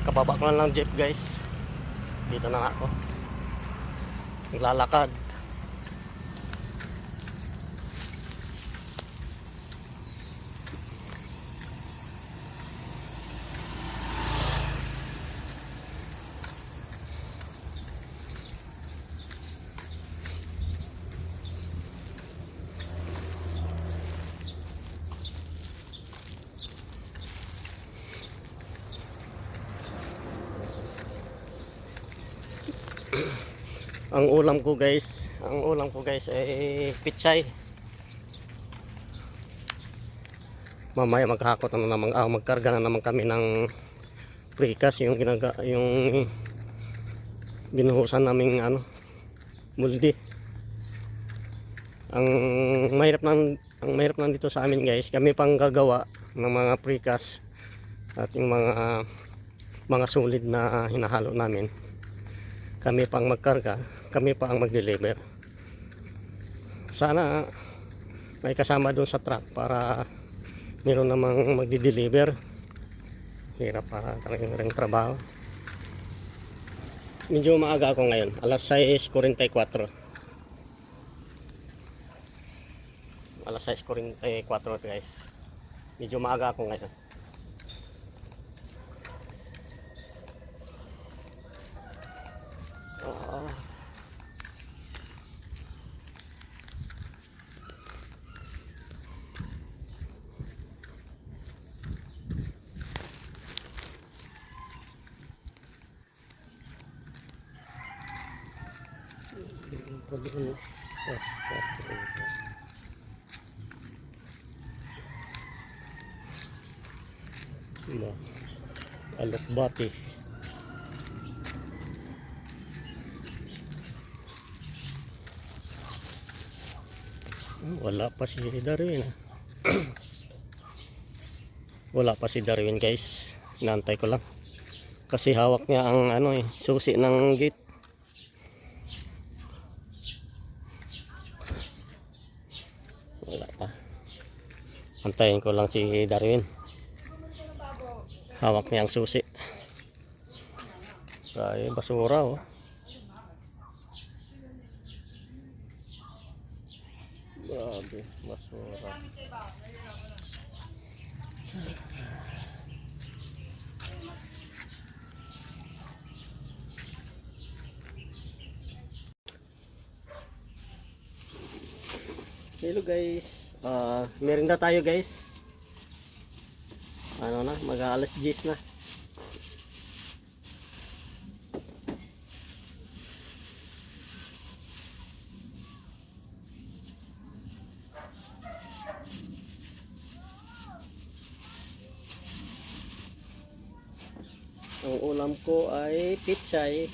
Kababa ko lang ng jeep guys. Dito na ako. Naglalakad. Ang ulam ko guys ay pichay. Mamaya maghakot na naman, magkarga na naman kami ng precast, yung binuhusan naming muldi. Ang mahirap nang dito sa amin guys, kami pang gagawa ng mga precast at yung mga solid na hinahalo namin. Kami pang magkarga, kami pa ang mag-deliver. Sana may kasama doon sa truck para meron namang magdi-deliver. Hirap para talagang trabaho. Medyo maaga ako ngayon, alas 6:44. Alas 6:44 guys. Medyo maaga ako ngayon. Alokbati. Wala pa si Darwin. Wala pa si Darwin guys. Inaantay ko lang. Kasi hawak niya ang susi ng gate. Wala pa. Antayin ko lang si Darwin. Hawak niya ang susi. Ay, basura oh. Grabe, basura. Hello guys. Merinda tayo guys. Mag-alas 10 na. Ang ulam ko ay pichay.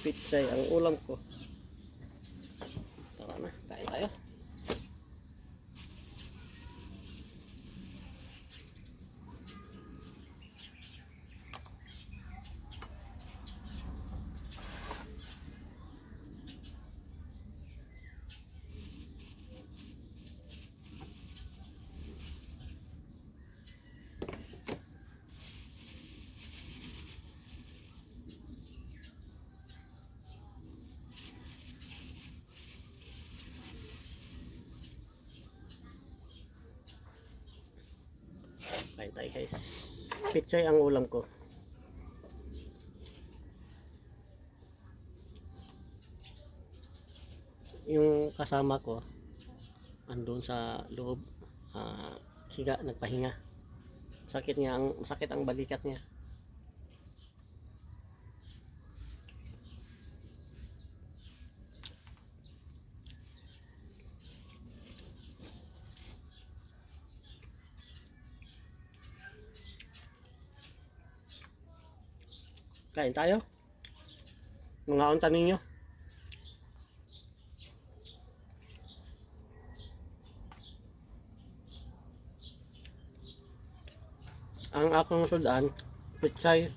Pichay ang ulam ko. Tara na, kain tayo. Kain tayo guys. Pichay ang ulam ko. Yung kasama ko andun sa loob, nagpahinga. Masakit ang balikat niya. Kain tayo. Mga unta ninyo. Ang akong sudan, pichay.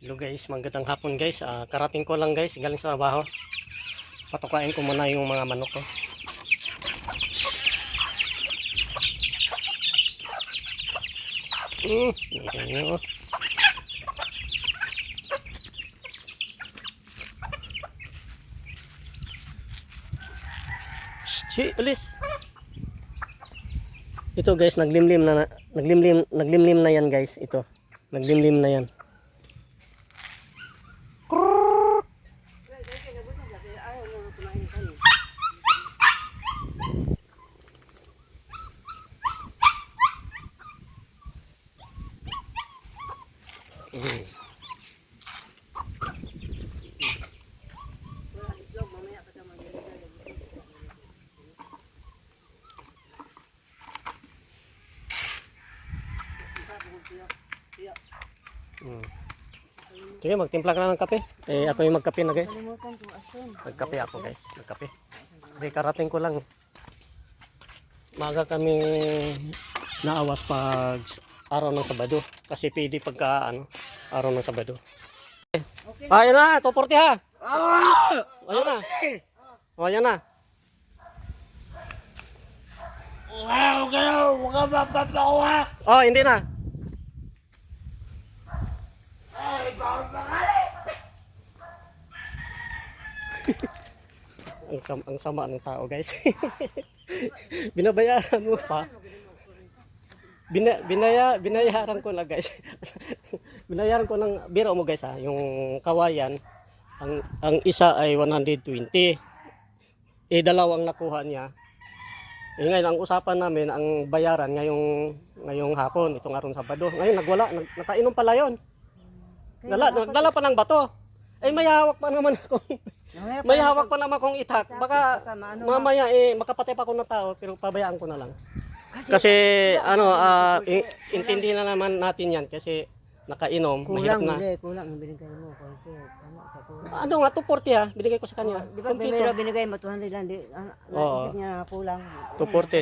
Hello guys, magandang hapon guys. Karating ko lang guys, galing sa trabaho. Patukain ko muna yung mga manok ko. Ayan. Shh, alis. Ito guys, naglimlim na yan guys. Ito, naglimlim na yan. Sige, magtimpla ka na ng kape. Ako yung magkape na guys. Magkape ako guys. Magkape. Kasi karating ko lang. Maga kami naawas pag araw ng Sabado. Kasi pwede pagka araw ng Sabado. Ayan na, 240 ha. Ayan na. Ayan na. Oh, hindi na. ang sama ng tao guys. Binabayaran mo pa. Binayaran ko na guys. Binayaran ko ng biro mo guys ha, yung kawayan ang isa ay 120. Dalawang nakuha niya. Ngayon ang usapan namin ang bayaran ngayong hapon, itong araw ng Sabado. Ngayon nakainom pala 'yon. Nagdala pa ng bato. May hawak pa naman akong akong itak. Baka mamaya makapatay pa ako ng tao pero pabayaan ko na lang. Kasi intindihin na naman natin 'yan kasi nakainom, mahirap na. Kulang ang binigay mo kasi kulang. Ano nga 240 ha, binigay ko sa kanya. Di ba primero binigay mo 200 lang, naisip niya na kulang. 240.